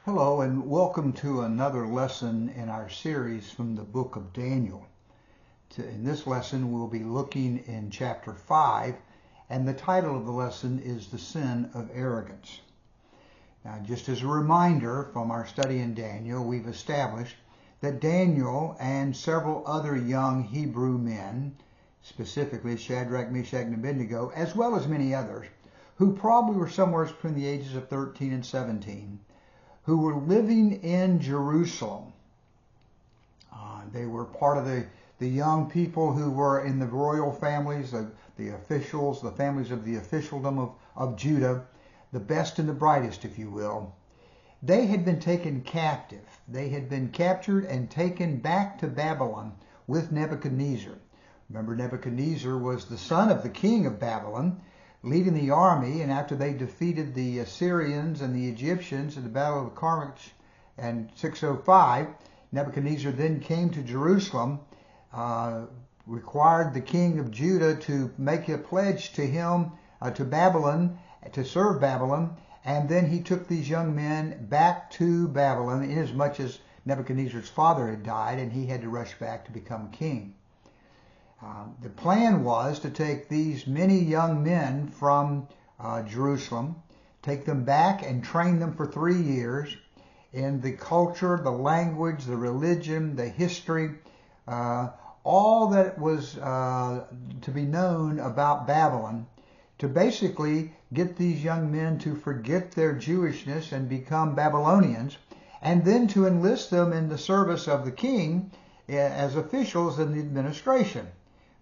Hello and welcome to another lesson in our series from the book of Daniel. In this lesson we'll be looking in chapter 5, and the title of the lesson is The Sin of Arrogance. Now, just as a reminder from our study in Daniel, we've established that Daniel and several other young Hebrew men, specifically Shadrach, Meshach, and Abednego, as well as many others, who probably were somewhere between the ages of 13 and 17, who were living in Jerusalem. They were part of the young people who were in the royal families, the officials, the families of the officialdom of Judah, the best and the brightest, if you will. They had been taken captive. They had been captured and taken back to Babylon with Nebuchadnezzar. Remember, Nebuchadnezzar was the son of the king of Babylon, leading the army, and after they defeated the Assyrians and the Egyptians in the Battle of Carmach in 605, Nebuchadnezzar then came to Jerusalem, required the king of Judah to make a pledge to him, to Babylon, to serve Babylon, and then he took these young men back to Babylon, inasmuch as Nebuchadnezzar's father had died and he had to rush back to become king. The plan was to take these many young men from Jerusalem, take them back and train them for 3 years in the culture, the language, the religion, the history, all that was to be known about Babylon, to basically get these young men to forget their Jewishness and become Babylonians, and then to enlist them in the service of the king as officials in the administration.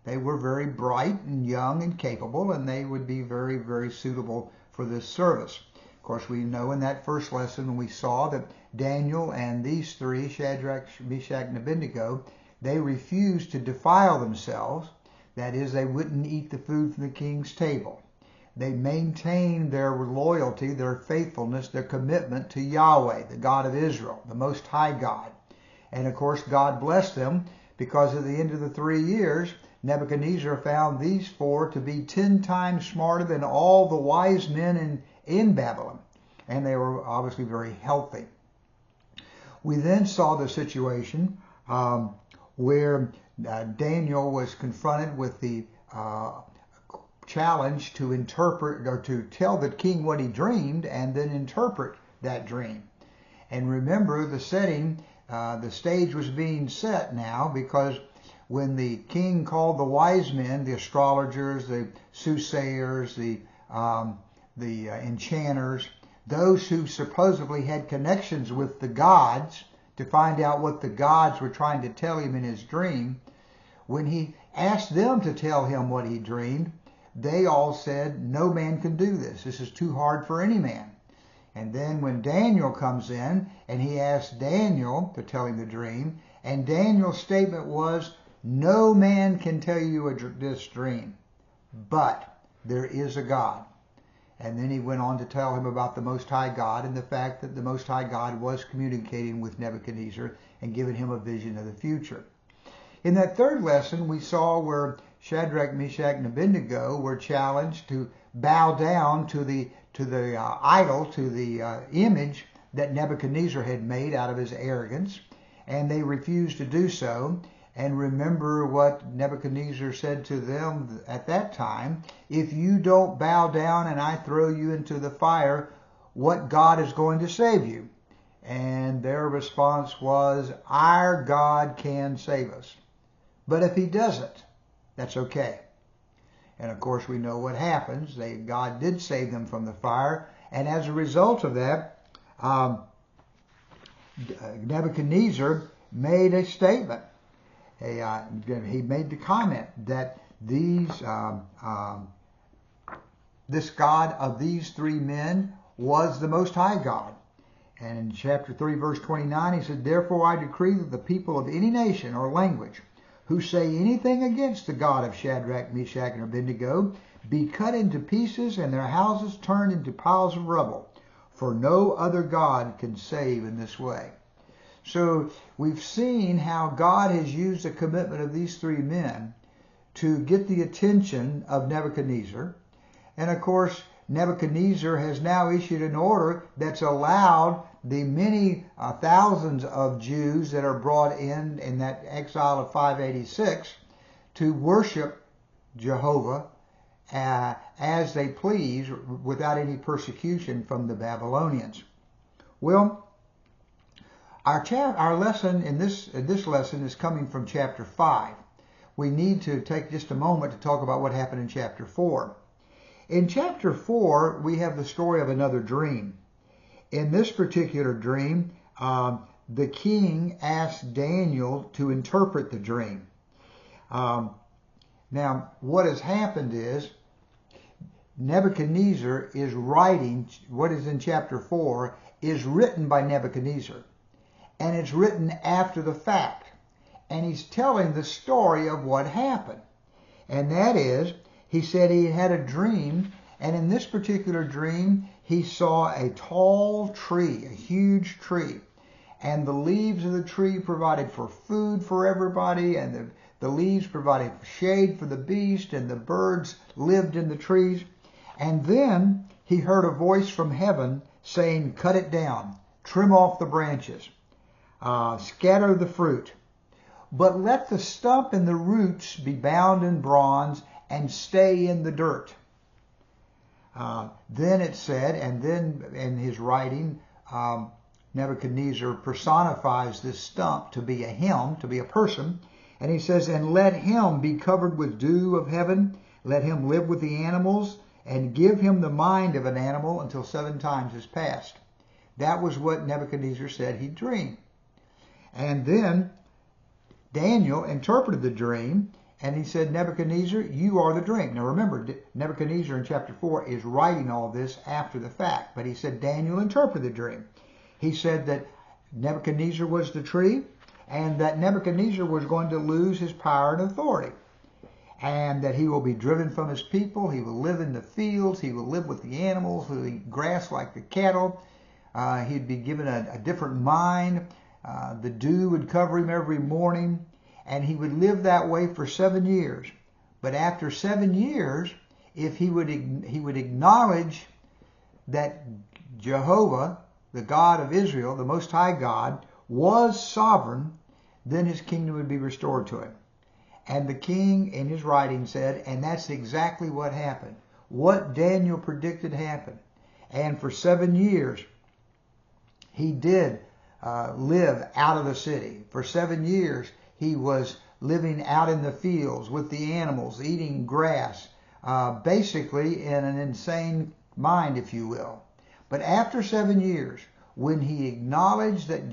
They were very bright and young and capable, and they would be very, very suitable for this service. Of course, we know in that first lesson we saw that Daniel and these three, Shadrach, Meshach, and Abednego, they refused to defile themselves. That is, they wouldn't eat the food from the king's table. They maintained their loyalty, their faithfulness, their commitment to Yahweh, the God of Israel, the Most High God. And of course, God blessed them, because at the end of the 3 years, Nebuchadnezzar found these four to be 10 times smarter than all the wise men in Babylon. And they were obviously very healthy. We then saw the situation where Daniel was confronted with the challenge to interpret, or to tell the king what he dreamed and then interpret that dream. And remember, the setting, the stage was being set now, because when the king called the wise men, the astrologers, the soothsayers, the enchanters, those who supposedly had connections with the gods to find out what the gods were trying to tell him in his dream, when he asked them to tell him what he dreamed, they all said, "No man can do this. This is too hard for any man." And then when Daniel comes in and he asks Daniel to tell him the dream, and Daniel's statement was, "No man can tell you this dream, but there is a God." And then he went on to tell him about the Most High God and the fact that the Most High God was communicating with Nebuchadnezzar and giving him a vision of the future. In that third lesson, we saw where Shadrach, Meshach, and Abednego were challenged to bow down to the idol, to the image that Nebuchadnezzar had made out of his arrogance, and they refused to do so. And remember what Nebuchadnezzar said to them at that time: "If you don't bow down and I throw you into the fire, what God is going to save you?" And their response was, "Our God can save us. But if he doesn't, that's okay." And of course, we know what happens. God did save them from the fire. And as a result of that, Nebuchadnezzar made a statement. He made the comment that this God of these three men was the Most High God. And in chapter 3, verse 29, he said, "Therefore I decree that the people of any nation or language who say anything against the God of Shadrach, Meshach, and Abednego be cut into pieces and their houses turned into piles of rubble, for no other God can save in this way." So we've seen how God has used the commitment of these three men to get the attention of Nebuchadnezzar. And of course, Nebuchadnezzar has now issued an order that's allowed the many thousands of Jews that are brought in that exile of 586 to worship Jehovah as they please without any persecution from the Babylonians. Well, our lesson in this lesson is coming from chapter 5. We need to take just a moment to talk about what happened in chapter 4. In chapter 4, we have the story of another dream. In this particular dream, the king asked Daniel to interpret the dream. Now, what has happened is Nebuchadnezzar is writing, what is in chapter 4 is written by Nebuchadnezzar. And it's written after the fact. And he's telling the story of what happened. And that is, he said he had a dream, and in this particular dream, he saw a tall tree, a huge tree. And the leaves of the tree provided for food for everybody, and the leaves provided shade for the beast, and the birds lived in the trees. And then he heard a voice from heaven saying, cut it down, trim off the branches, scatter the fruit, but let the stump and the roots be bound in bronze and stay in the dirt. Then it said, and then in his writing, Nebuchadnezzar personifies this stump to be a him, to be a person. And he says, and let him be covered with dew of heaven. Let him live with the animals, and give him the mind of an animal until 7 times is passed. That was what Nebuchadnezzar said he dreamed. And then Daniel interpreted the dream, and he said, Nebuchadnezzar, you are the dream. Now remember, Nebuchadnezzar in chapter 4 is writing all this after the fact, but he said Daniel interpreted the dream. He said that Nebuchadnezzar was the tree, and that Nebuchadnezzar was going to lose his power and authority, and that he will be driven from his people. He will live in the fields. He will live with the animals. He will eat grass like the cattle. He'd be given a different mind. The dew would cover him every morning, and he would live that way for 7 years. But after 7 years, if he would acknowledge that Jehovah, the God of Israel, the Most High God, was sovereign, then his kingdom would be restored to him. And the king in his writing said, and that's exactly what happened. What Daniel predicted happened. And for 7 years, he did live out of the city. For 7 years, he was living out in the fields with the animals, eating grass, basically in an insane mind, if you will. But after 7 years, when he acknowledged that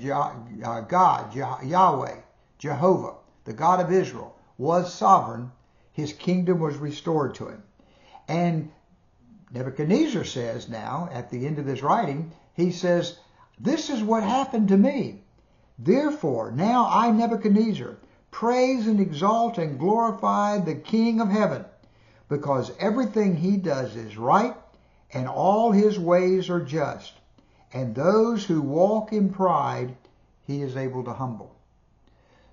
God, Yahweh, Jehovah, the God of Israel, was sovereign, his kingdom was restored to him. And Nebuchadnezzar says now, at the end of this writing, he says, this is what happened to me. Therefore, now I, Nebuchadnezzar, praise and exalt and glorify the King of heaven, because everything he does is right, and all his ways are just. And those who walk in pride, he is able to humble.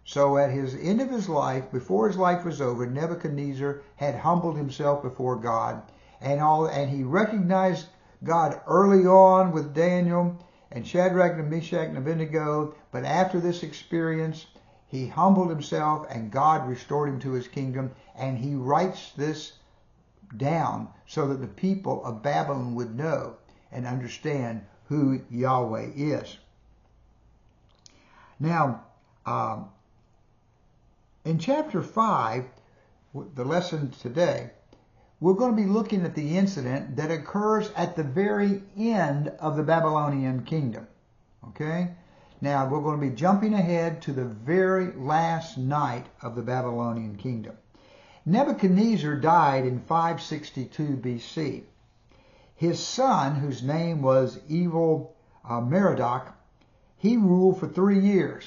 So at his end of his life, before his life was over, Nebuchadnezzar had humbled himself before God, and he recognized God early on with Daniel and Shadrach and Meshach and Abednego. But after this experience, he humbled himself, and God restored him to his kingdom. And he writes this down so that the people of Babylon would know and understand who Yahweh is. Now, in chapter 5, the lesson today, we're going to be looking at the incident that occurs at the very end of the Babylonian kingdom. Okay? Now, we're going to be jumping ahead to the very last night of the Babylonian kingdom. Nebuchadnezzar died in 562 BC. His son, whose name was Evil-Merodach, he ruled for 3 years.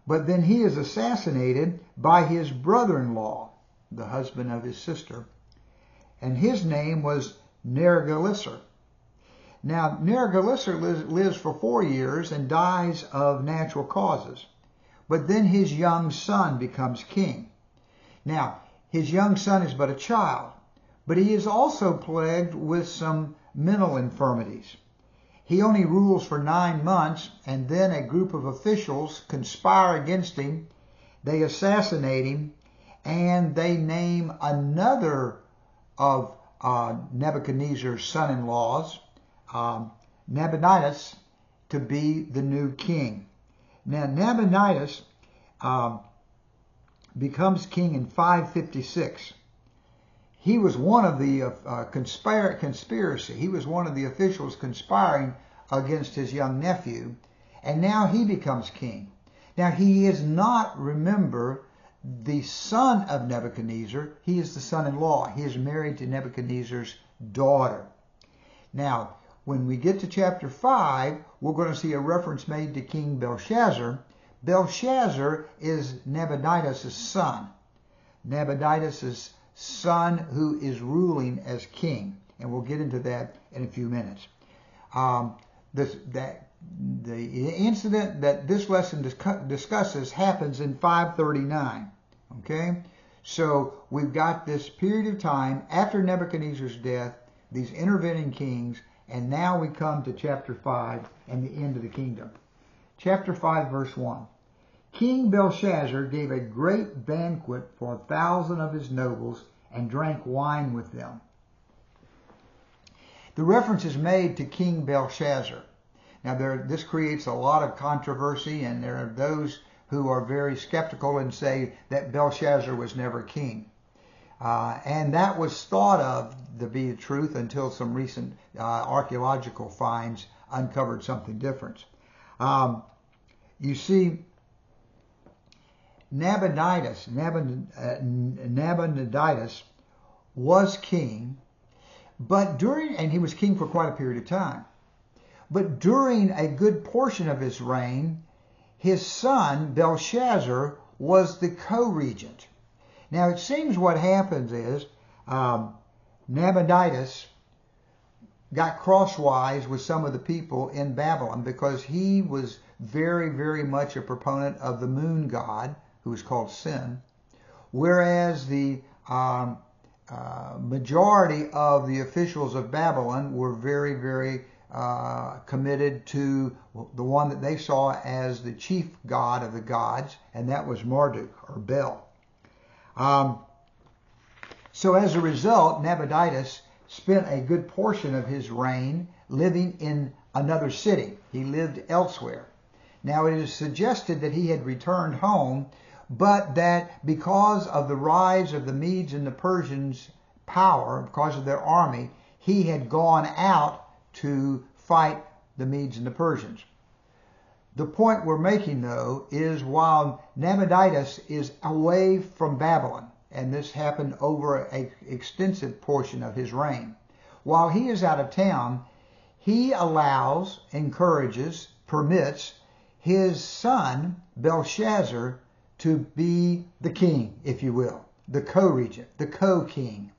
But then he is assassinated by his brother-in-law, the husband of his sister, and his name was Nerigalissar. Now, Nerigalissar lives for 4 years and dies of natural causes. But then his young son becomes king. Now, his young son is but a child, but he is also plagued with some mental infirmities. He only rules for 9 months, and then a group of officials conspire against him. They assassinate him, and they name another of Nebuchadnezzar's son-in-laws, Nabonidus, to be the new king. Now, Nabonidus becomes king in 556. He was one of the conspiracy. He was one of the officials conspiring against his young nephew, and now he becomes king. Now, he is not, remember, the son of Nebuchadnezzar. He is the son-in-law. He is married to Nebuchadnezzar's daughter. Now, when we get to chapter 5, we're going to see a reference made to King Belshazzar. Belshazzar is Nabonidus' son. Nabonidus' son who is ruling as king. And we'll get into that in a few minutes. The incident that this lesson discusses happens in 539. Okay? So we've got this period of time after Nebuchadnezzar's death, these intervening kings, and now we come to chapter 5 and the end of the kingdom. Chapter 5, verse 1. King Belshazzar gave a great banquet for 1,000 of his nobles and drank wine with them. The reference is made to King Belshazzar. Now, this creates a lot of controversy, and there are those who are very skeptical and say that Belshazzar was never king. And that was thought of to be the truth until some recent archaeological finds uncovered something different. You see, Nabonidus was king, and he was king for quite a period of time. But during a good portion of his reign, his son Belshazzar was the co-regent. Now, it seems what happens is Nabonidus got crosswise with some of the people in Babylon because he was very, very much a proponent of the moon god, who was called Sin, whereas the majority of the officials of Babylon were very, very committed to the one that they saw as the chief god of the gods, and that was Marduk, or Bel. So as a result, Nabonidus spent a good portion of his reign living in another city. He lived elsewhere. Now, it is suggested that he had returned home, but that because of the rise of the Medes and the Persians' power, because of their army, he had gone out to fight the Medes and the Persians. The point we're making, though, is while Nabonidus is away from Babylon, and this happened over an extensive portion of his reign, while he is out of town, he allows, encourages, permits his son, Belshazzar, to be the king, if you will, the co-regent, the co-king.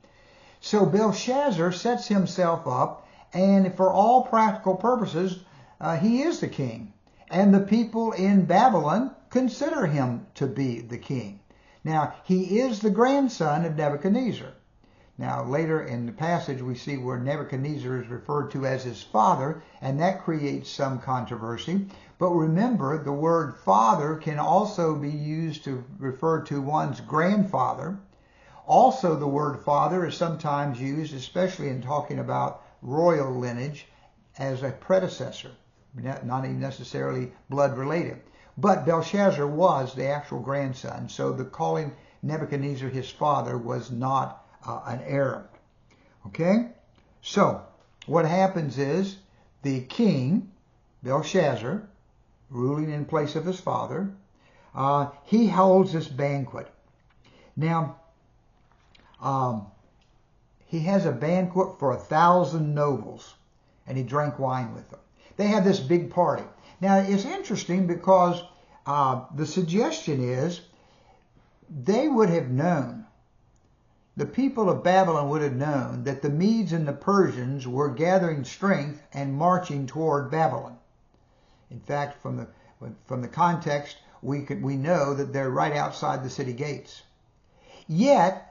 So Belshazzar sets himself up, and for all practical purposes, he is the king. And the people in Babylon consider him to be the king. Now, he is the grandson of Nebuchadnezzar. Now, later in the passage, we see where Nebuchadnezzar is referred to as his father, and that creates some controversy. But remember, the word father can also be used to refer to one's grandfather. Also, the word father is sometimes used, especially in talking about royal lineage, as a predecessor, not even necessarily blood related. But Belshazzar was the actual grandson, so the calling Nebuchadnezzar his father was not an error. Okay? So, what happens is the king, Belshazzar, ruling in place of his father, he holds this banquet. Now, he has a banquet for 1,000 nobles, and he drank wine with them. They had this big party. Now, it's interesting because the suggestion is they would have known, the people of Babylon would have known that the Medes and the Persians were gathering strength and marching toward Babylon. In fact, from the context, we know that they're right outside the city gates. Yet,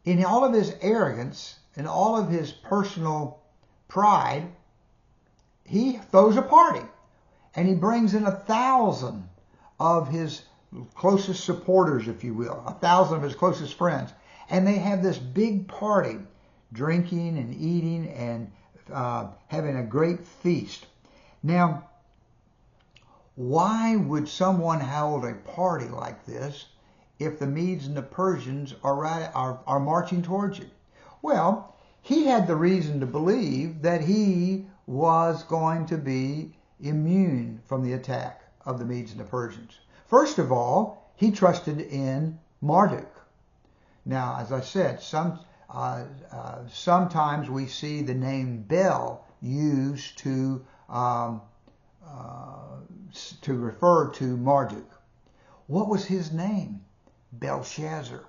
in all of his arrogance in all of his personal pride, he throws a party. And he brings in 1,000 of his closest supporters, if you will, 1,000 of his closest friends. And they have this big party, drinking and eating and having a great feast. Now, why would someone hold a party like this if the Medes and the Persians are marching towards you? Well, he had the reason to believe that he was going to be immune from the attack of the Medes and the Persians. First of all, he trusted in Marduk. Now, as I said, sometimes we see the name Bel used to refer to Marduk. What was his name? Belshazzar.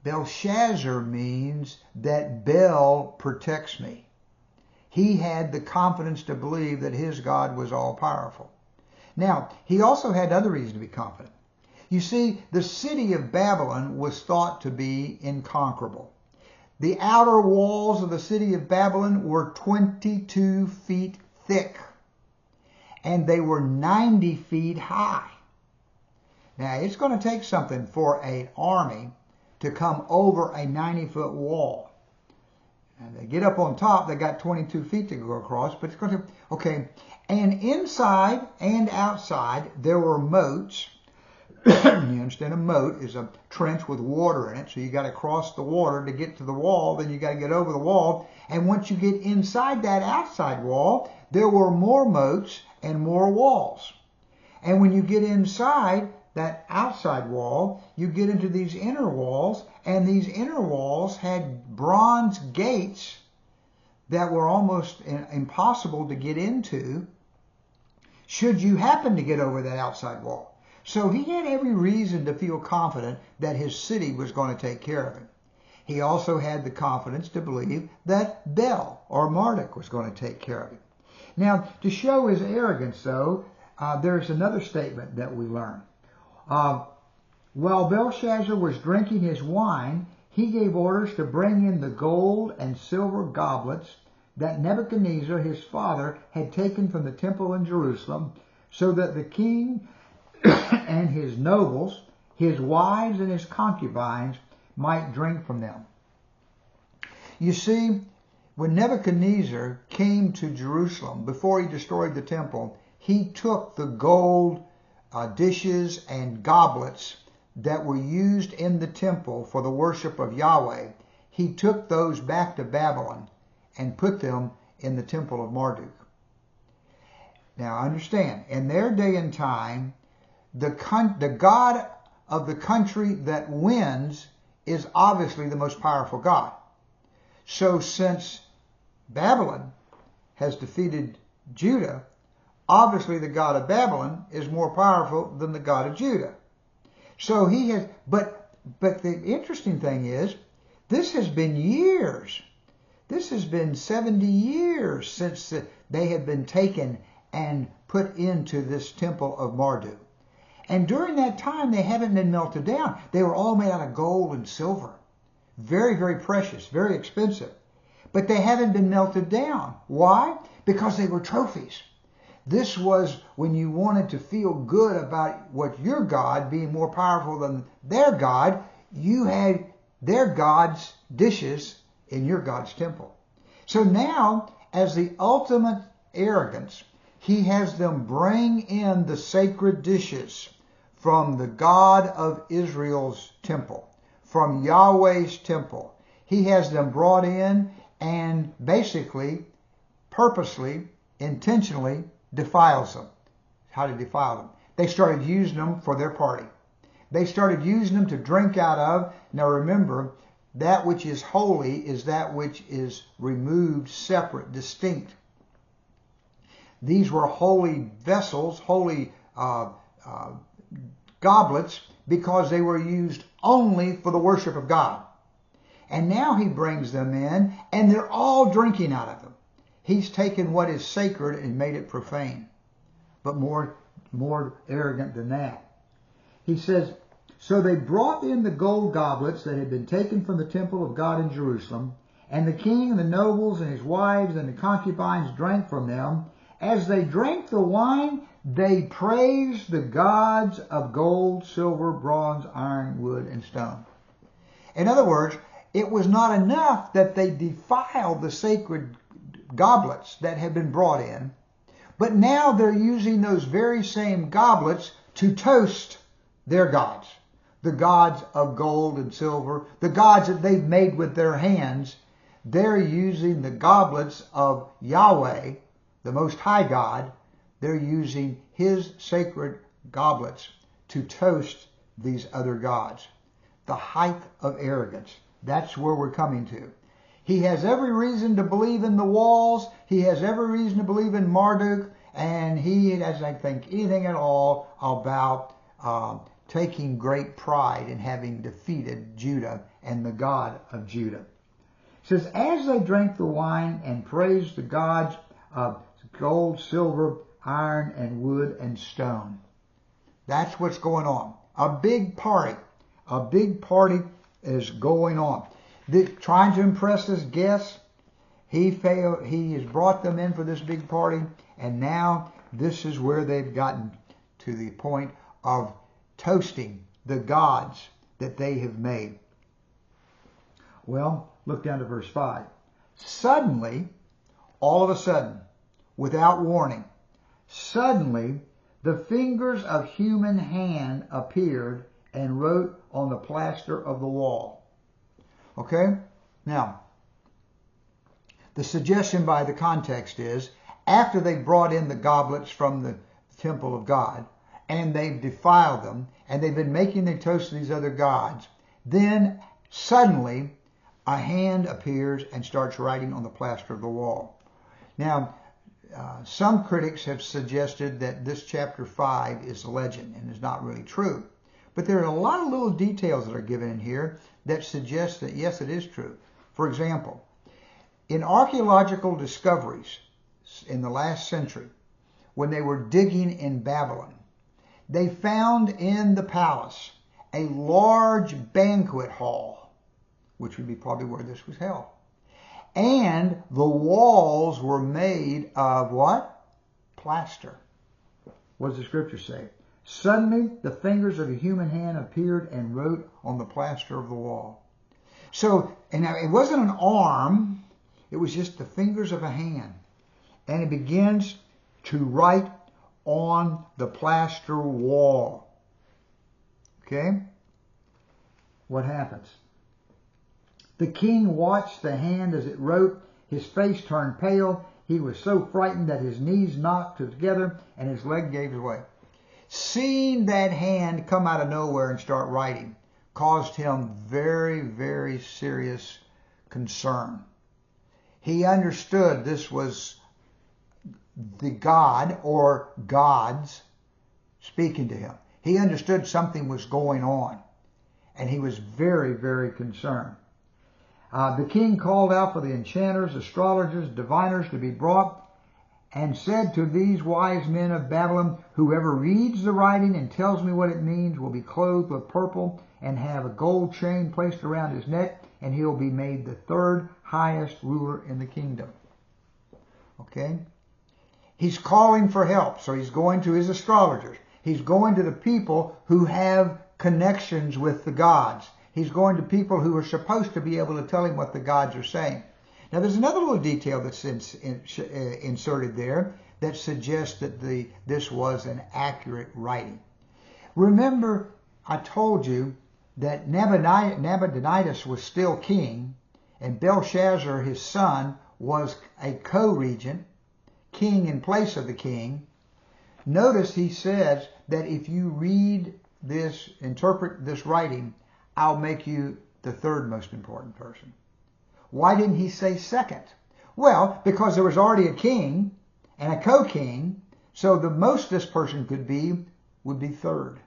Belshazzar means that Bel protects me. He had the confidence to believe that his God was all-powerful. Now, he also had other reason to be confident. You see, the city of Babylon was thought to be inconquerable. The outer walls of the city of Babylon were 22 feet thick, and they were 90 feet high. Now, it's going to take something for an army to come over a 90-foot wall. And they get up on top, they got 22 feet to go across, but it's going to, okay. And inside and outside, there were moats. You understand, a moat is a trench with water in it, so you got to cross the water to get to the wall, then you got to get over the wall. And once you get inside that outside wall, there were more moats and more walls. And when you get inside that outside wall, you get into these inner walls, and these inner walls had bronze gates that were almost impossible to get into should you happen to get over that outside wall. So he had every reason to feel confident that his city was going to take care of him. He also had the confidence to believe that Bel or Marduk was going to take care of him. Now, to show his arrogance, though, there's another statement that we learn. While Belshazzar was drinking his wine, he gave orders to bring in the gold and silver goblets that Nebuchadnezzar, his father, had taken from the temple in Jerusalem, so that the king and his nobles, his wives and his concubines might drink from them. You see, when Nebuchadnezzar came to Jerusalem, before he destroyed the temple, he took the gold dishes and goblets that were used in the temple for the worship of Yahweh. He took those back to Babylon and put them in the temple of Marduk. Now understand, in their day and time, the God of the country that wins is obviously the most powerful God. So since Babylon has defeated Judah, obviously the God of Babylon is more powerful than the God of Judah. So he has, but the interesting thing is, this has been years. This has been 70 years since they had been taken and put into this temple of Marduk. And during that time, they haven't been melted down. They were all made out of gold and silver. Very, very precious, very expensive. But they haven't been melted down. Why? Because they were trophies. This was when you wanted to feel good about what your God being more powerful than their God, you had their God's dishes in your God's temple. So now, as the ultimate arrogance, he has them bring in the sacred dishes from the God of Israel's temple, from Yahweh's temple. He has them brought in and basically, purposely, intentionally defiles them. How to defile them? They started using them for their party. They started using them to drink out of. Now remember, that which is holy is that which is removed, separate, distinct. These were holy vessels, holy goblets, because they were used only for the worship of God. And now he brings them in, and they're all drinking out of them. He's taken what is sacred and made it profane, but more arrogant than that. He says, so they brought in the gold goblets that had been taken from the temple of God in Jerusalem, And the king and the nobles and his wives and the concubines drank from them. As they drank the wine, they praised the gods of gold, silver, bronze, iron, wood, and stone. In other words, it was not enough that they defiled the sacred goblets that had been brought in, but now they're using those very same goblets to toast their gods. The gods of gold and silver, the gods that they've made with their hands. They're using the goblets of Yahweh, the Most High God. They're using his sacred goblets to toast these other gods. The height of arrogance. That's where we're coming to. He has every reason to believe in the walls. He has every reason to believe in Marduk. And he doesn't think anything at all about taking great pride in having defeated Judah and the God of Judah. It says, as they drank the wine and praised the gods of gold, silver, iron, and wood, and stone. That's what's going on. A big party. A big party is going on. Trying to impress his guests. He failed. He has brought them in for this big party. And now this is where they've gotten to the point of toasting the gods that they have made. Well, look down to verse 5. Suddenly, all of a sudden, without warning, suddenly the fingers of human hand appeared and wrote on the plaster of the wall. Okay? Now, the suggestion by the context is, after they brought in the goblets from the temple of God, and they've defiled them, and they've been making their toast to these other gods, then suddenly a hand appears and starts writing on the plaster of the wall. Now, some critics have suggested that this chapter 5 is a legend and is not really true. But there are a lot of little details that are given in here that suggest that, yes, it is true. For example, in archaeological discoveries in the last century, when they were digging in Babylon, they found in the palace a large banquet hall, which would be probably where this was held. And the walls were made of what? Plaster. What does the scripture say? Suddenly the fingers of a human hand appeared and wrote on the plaster of the wall. So, and it wasn't an arm, it was just the fingers of a hand. And it begins to write on the plaster wall. Okay? What happens? The king watched the hand as it wrote. His face turned pale. He was so frightened that his knees knocked together and his leg gave way. Seeing that hand come out of nowhere and start writing caused him very, very serious concern. He understood this was the God or gods speaking to him. He understood something was going on, and he was very, very concerned. The king called out for the enchanters, astrologers, diviners to be brought, and said to these wise men of Babylon, whoever reads the writing and tells me what it means will be clothed with purple and have a gold chain placed around his neck, and he will be made the third highest ruler in the kingdom. Okay? He's calling for help, so he's going to his astrologers. He's going to the people who have connections with the gods. He's going to people who are supposed to be able to tell him what the gods are saying. Now, there's another little detail that's inserted there that suggests that this was an accurate writing. Remember, I told you that Nabonidus was still king, and Belshazzar, his son, was a co-regent, king in place of the king. Notice he says that if you read this, interpret this writing, I'll make you the third most important person. Why didn't he say second? Well, because there was already a king and a co-king, so the most this person could be would be third.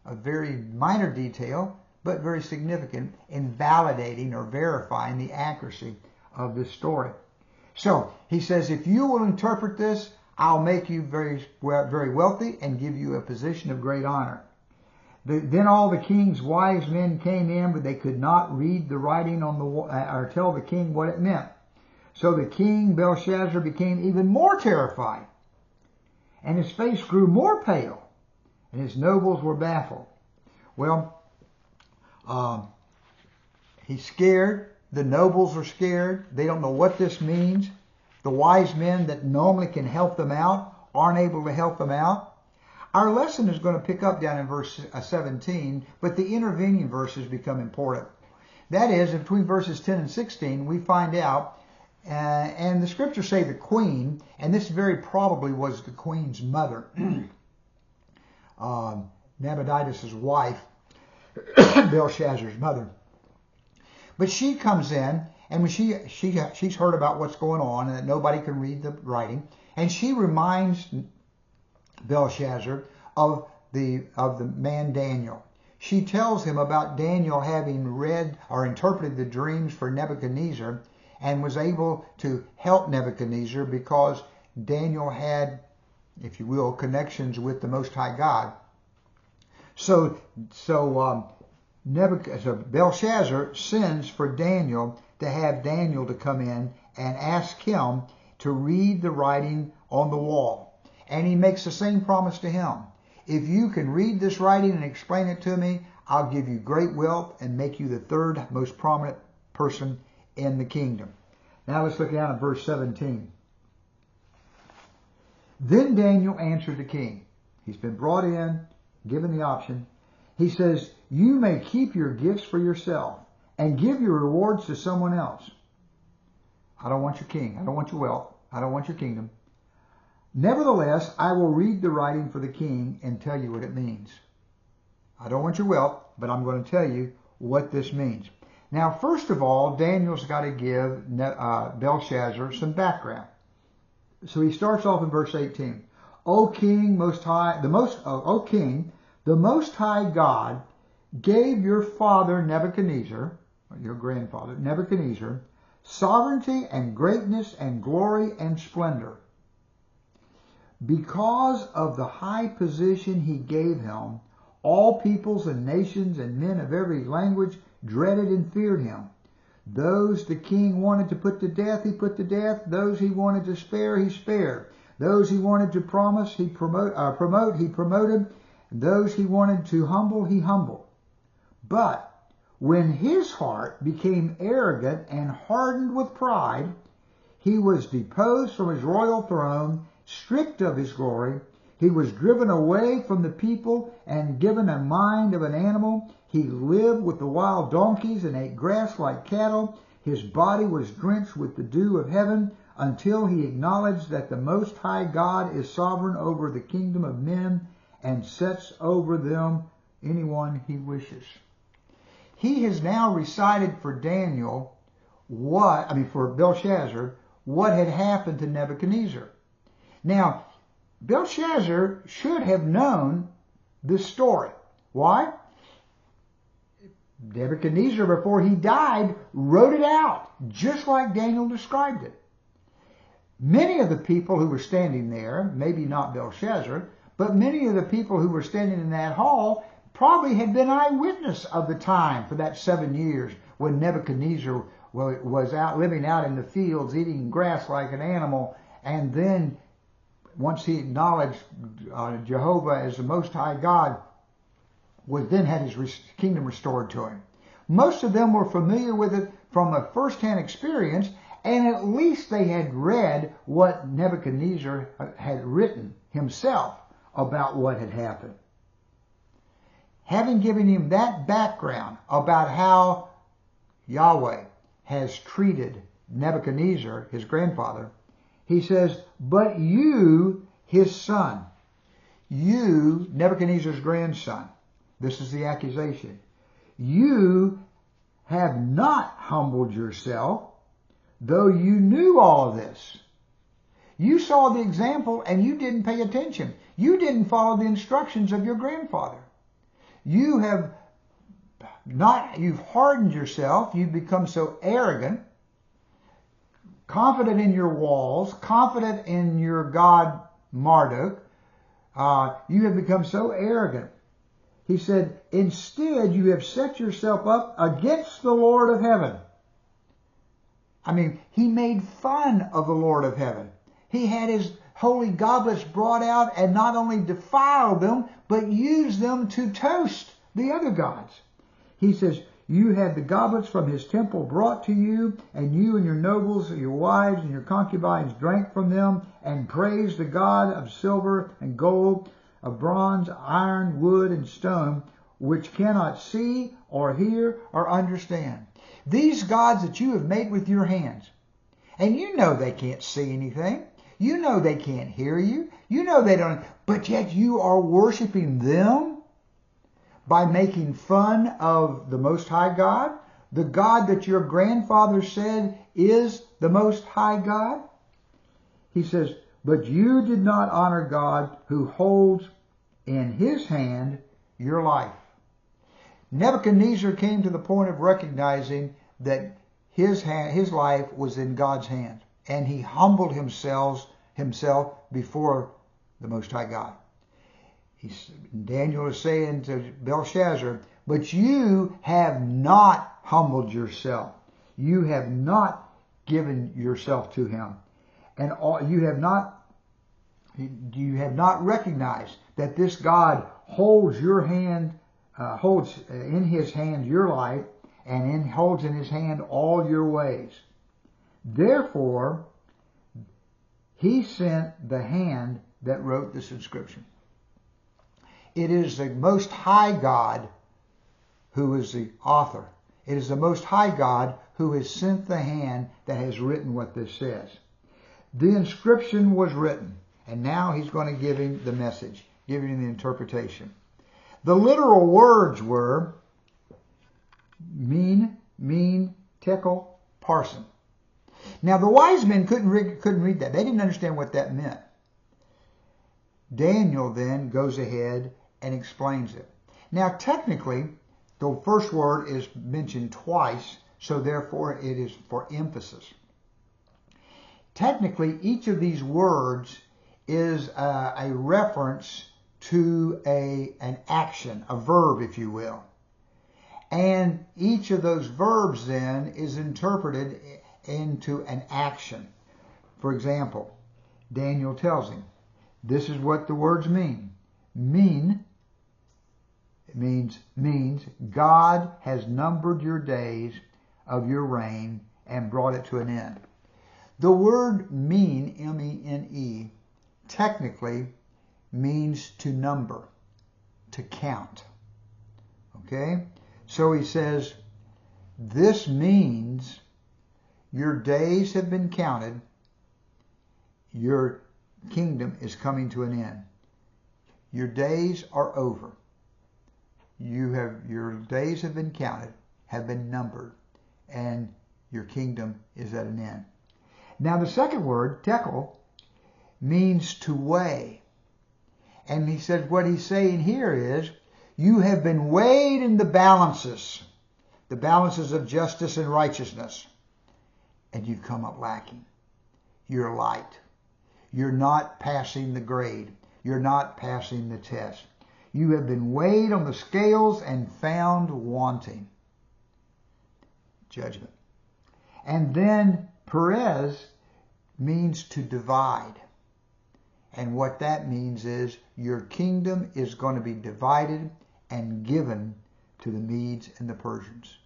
A very minor detail, but very significant in validating or verifying the accuracy of this story. So he says, if you will interpret this, I'll make you very, very wealthy and give you a position of great honor. Then all the king's wise men came in, but they could not read the writing on the wall, or tell the king what it meant. So the king, Belshazzar, became even more terrified, and his face grew more pale, and his nobles were baffled. Well, he's scared. The nobles are scared. They don't know what this means. The wise men that normally can help them out aren't able to help them out. Our lesson is going to pick up down in verse 17, but the intervening verses become important. That is, between verses 10 and 16, we find out, and the scriptures say the queen, and this very probably was the queen's mother, Nabonidus' wife, Belshazzar's mother. But she comes in, and when she's heard about what's going on and that nobody can read the writing, and she reminds Belshazzar of the man Daniel. She tells him about Daniel having read or interpreted the dreams for Nebuchadnezzar and was able to help Nebuchadnezzar because Daniel had, if you will, connections with the Most High God. So Belshazzar sends for Daniel to have Daniel to come in and ask him to read the writing on the wall. And he makes the same promise to him. If you can read this writing and explain it to me, I'll give you great wealth and make you the third most prominent person in the kingdom. Now let's look down at verse 17. Then Daniel answered the king. He's been brought in, given the option. He says, you may keep your gifts for yourself and give your rewards to someone else. I don't want your king. I don't want your wealth. I don't want your kingdom. Nevertheless, I will read the writing for the king and tell you what it means. I don't want your wealth, but I'm going to tell you what this means. Now, first of all, Daniel's got to give Belshazzar some background. So he starts off in verse 18. O King, the Most High God gave your father Nebuchadnezzar, your grandfather Nebuchadnezzar, sovereignty and greatness and glory and splendor. Because of the high position he gave him, all peoples and nations and men of every language dreaded and feared him. Those the king wanted to put to death, he put to death. Those he wanted to spare, he spared. Those he wanted to promote, he promoted. Those he wanted to humble, he humbled. But when his heart became arrogant and hardened with pride, he was deposed from his royal throne, stripped of his glory. He was driven away from the people and given a mind of an animal. He lived with the wild donkeys and ate grass like cattle. His body was drenched with the dew of heaven until he acknowledged that the Most High God is sovereign over the kingdom of men and sets over them anyone he wishes. He has now recited for for Belshazzar, what had happened to Nebuchadnezzar. Now, Belshazzar should have known this story. Why? Nebuchadnezzar, before he died, wrote it out, just like Daniel described it. Many of the people who were standing there, maybe not Belshazzar, but many of the people who were standing in that hall probably had been eyewitness of the time for that 7 years when Nebuchadnezzar was out living out in the fields, eating grass like an animal, and then once he acknowledged Jehovah as the Most High God, then had his kingdom restored to him. Most of them were familiar with it from a first-hand experience, and at least they had read what Nebuchadnezzar had written himself about what had happened. Having given him that background about how Yahweh has treated Nebuchadnezzar, his grandfather, he says, but you, his son, you, Nebuchadnezzar's grandson, this is the accusation, you have not humbled yourself, though you knew all this. You saw the example and you didn't pay attention. You didn't follow the instructions of your grandfather. You've hardened yourself. You've become so arrogant, confident in your walls, confident in your God Marduk. You have become so arrogant he said, instead you have set yourself up against the Lord of heaven. I mean, he made fun of the Lord of heaven. He had his holy goblets brought out and not only defiled them, but used them to toast the other gods. He says, you had the goblets from his temple brought to you, and you and your nobles, your wives, and your concubines drank from them, and praised the God of silver and gold, of bronze, iron, wood, and stone, which cannot see or hear or understand. These gods that you have made with your hands, and you know they can't see anything. You know they can't hear you. You know they don't, but yet you are worshiping them by making fun of the Most High God, the God that your grandfather said is the Most High God. He says, but you did not honor God who holds in his hand your life. Nebuchadnezzar came to the point of recognizing that his life was in God's hands, and he humbled himself before the Most High God. Daniel is saying to Belshazzar, but you have not humbled yourself. You have not given yourself to him. And you have not recognized that this God holds your hand, holds in his hand your life, and holds in his hand all your ways. Therefore, he sent the hand that wrote this inscription. It is the Most High God who is the author. It is the Most High God who has sent the hand that has written what this says. The inscription was written, and now he's going to give him the message, give him the interpretation. The literal words were mean, tekel, parson. Now the wise men couldn't read that. They didn't understand what that meant. Daniel then goes ahead and explains it. Now technically, the first word is mentioned twice, so therefore it is for emphasis. Technically, each of these words is a reference to an action, a verb, if you will. And each of those verbs then is interpreted into an action. For example, Daniel tells him, this is what the words mean. Means God has numbered your days of your reign and brought it to an end. The word mean, M-E-N-E, technically means to number, to count. Okay? So he says, this means your days have been counted, your kingdom is coming to an end. Your days are over. Your days have been counted, have been numbered, and your kingdom is at an end. Now the second word, tekel, means to weigh. And he said what he's saying here is, you have been weighed in the balances of justice and righteousness, and you've come up lacking. You're light. You're not passing the grade. You're not passing the test. You have been weighed on the scales and found wanting. Judgment. And then Perez means to divide. And what that means is your kingdom is going to be divided and given to the Medes and the Persians.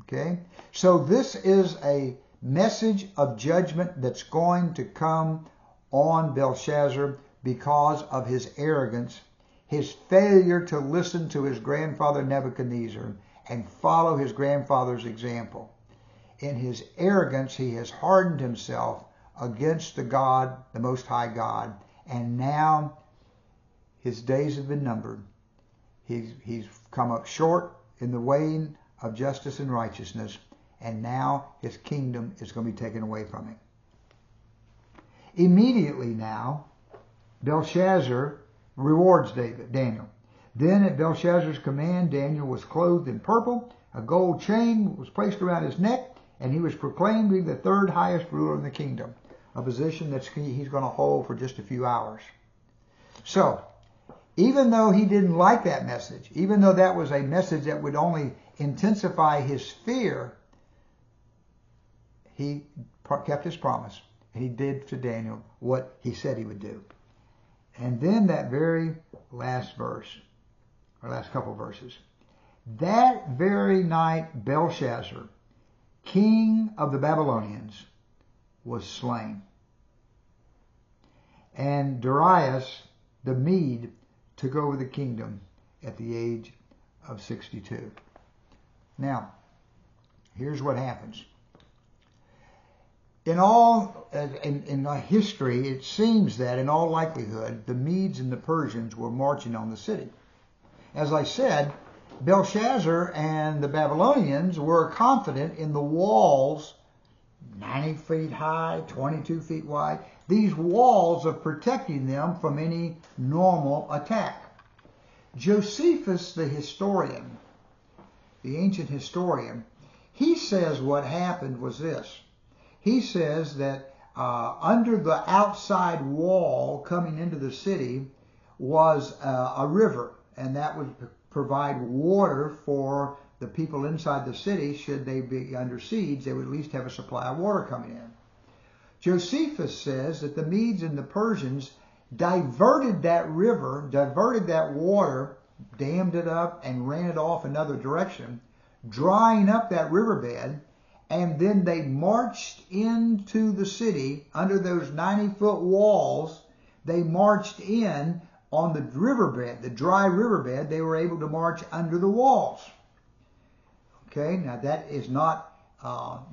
Okay? So this is a message of judgment that's going to come on Belshazzar because of his arrogance, his failure to listen to his grandfather Nebuchadnezzar and follow his grandfather's example. In his arrogance, he has hardened himself against the God, the Most High God, and now his days have been numbered. He's come up short in the weighing of justice and righteousness, and now his kingdom is going to be taken away from him. Immediately now, Belshazzar rewards Daniel. Then at Belshazzar's command, Daniel was clothed in purple, a gold chain was placed around his neck, and he was proclaimed to be the third highest ruler in the kingdom, a position that he's going to hold for just a few hours. So, even though he didn't like that message, even though that was a message that would only intensify his fear, he kept his promise. He did to Daniel what he said he would do. And then that very last verse, or last couple verses. That very night Belshazzar, king of the Babylonians, was slain. And Darius the Mede took over the kingdom at the age of 62. Now, here's what happens. In history, it seems that in all likelihood, the Medes and the Persians were marching on the city. As I said, Belshazzar and the Babylonians were confident in the walls, 90 feet high, 22 feet wide, these walls of protecting them from any normal attack. Josephus, the historian, the ancient historian, he says what happened was this. He says that under the outside wall coming into the city was a river, and that would provide water for the people inside the city. Should they be under siege, they would at least have a supply of water coming in. Josephus says that the Medes and the Persians diverted that river, diverted that water, dammed it up, and ran it off another direction, drying up that riverbed, and then they marched into the city under those 90-foot walls. They marched in on the riverbed, the dry riverbed. They were able to march under the walls. Okay, now that is not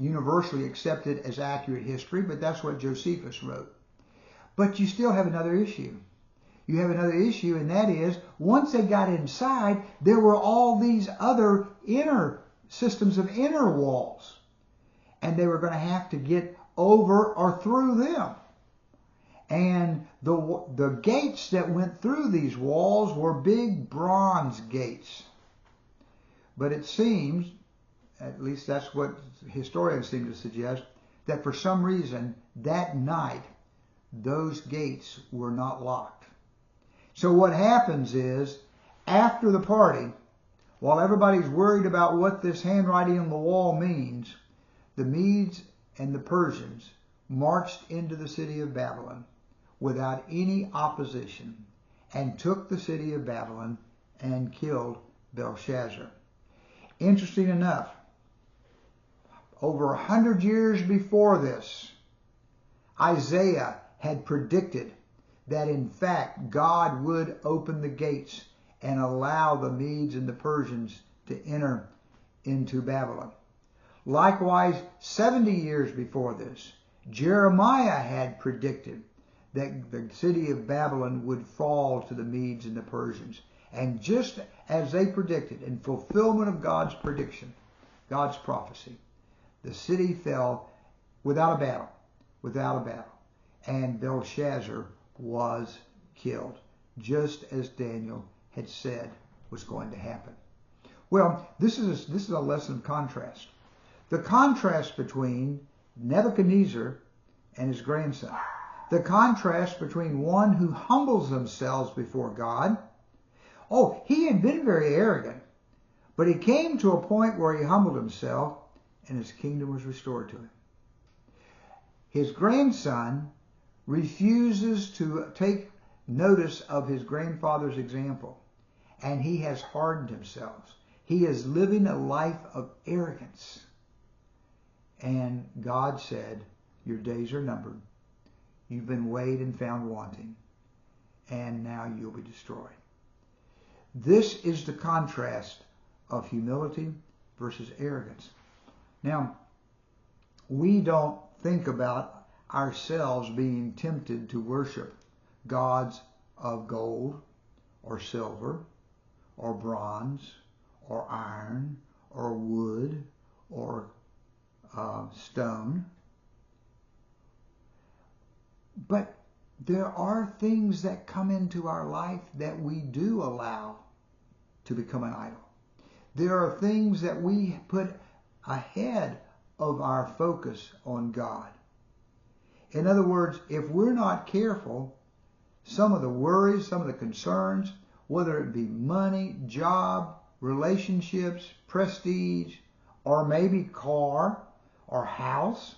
universally accepted as accurate history, but that's what Josephus wrote. But you still have another issue. You have another issue, and that is, once they got inside, there were all these other inner systems of inner walls. And they were going to have to get over or through them. And the gates that went through these walls were big bronze gates. But it seems, at least that's what historians seem to suggest, that for some reason that night those gates were not locked. So what happens is, after the party, while everybody's worried about what this handwriting on the wall means, the Medes and the Persians marched into the city of Babylon without any opposition and took the city of Babylon and killed Belshazzar. Interesting enough, over 100 years before this, Isaiah had predicted that in fact God would open the gates and allow the Medes and the Persians to enter into Babylon. Likewise, 70 years before this, Jeremiah had predicted that the city of Babylon would fall to the Medes and the Persians. And just as they predicted, in fulfillment of God's prediction, God's prophecy, the city fell without a battle, and Belshazzar was killed, just as Daniel had said was going to happen. Well, this is a lesson of contrast. The contrast between Nebuchadnezzar and his grandson. The contrast between one who humbles themselves before God. Oh, he had been very arrogant, but he came to a point where he humbled himself and his kingdom was restored to him. His grandson refuses to take notice of his grandfather's example, and he has hardened himself. He is living a life of arrogance. And God said, your days are numbered. You've been weighed and found wanting, and now you'll be destroyed. This is the contrast of humility versus arrogance. Now, we don't think about ourselves being tempted to worship gods of gold or silver or bronze or iron or wood or stone. But there are things that come into our life that we do allow to become an idol. There are things that we put ahead of our focus on God. In other words, if we're not careful, some of the worries, some of the concerns, whether it be money, job, relationships, prestige, or maybe car or house.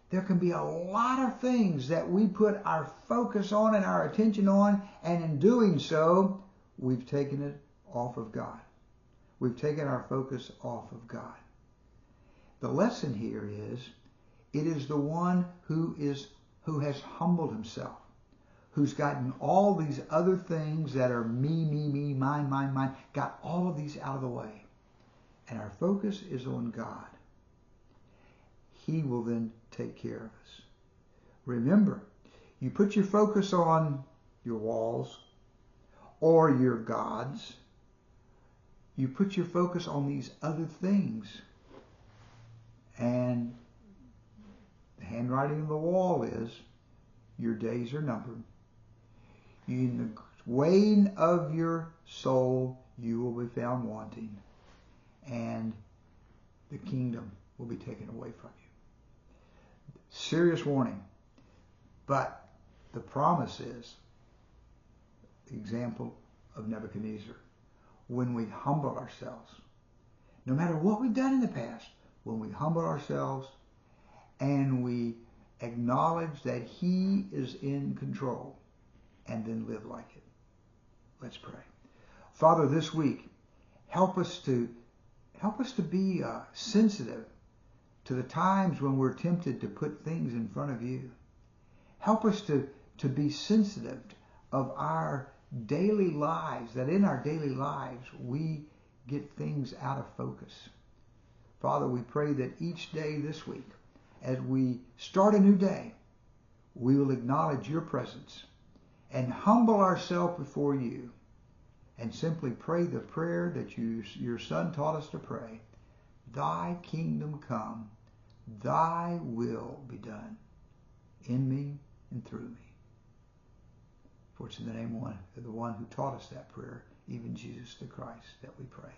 There can be a lot of things that we put our focus on and our attention on, and in doing so, we've taken it off of God. We've taken our focus off of God. The lesson here is, it is the one who has humbled himself, who's gotten all these other things that are me, mine, got all of these out of the way. And our focus is on God. He will then take care of us. Remember, you put your focus on your walls or your gods. You put your focus on these other things. And the handwriting on the wall is, your days are numbered. In the weighing of your soul, you will be found wanting. And the kingdom will be taken away from you. Serious warning. But the promise is the example of Nebuchadnezzar. When we humble ourselves, no matter what we've done in the past, when we humble ourselves and we acknowledge that He is in control, and then live like it. Let's pray. Father, this week, help us to be sensitive to the times when we're tempted to put things in front of you. Help us to be sensitive of our daily lives, that in our daily lives we get things out of focus. Father, we pray that each day this week, as we start a new day, we will acknowledge your presence and humble ourselves before you and simply pray the prayer that your Son taught us to pray. Thy kingdom come, thy will be done in me and through me. For it's in the name of the one who taught us that prayer, even Jesus the Christ, that we pray.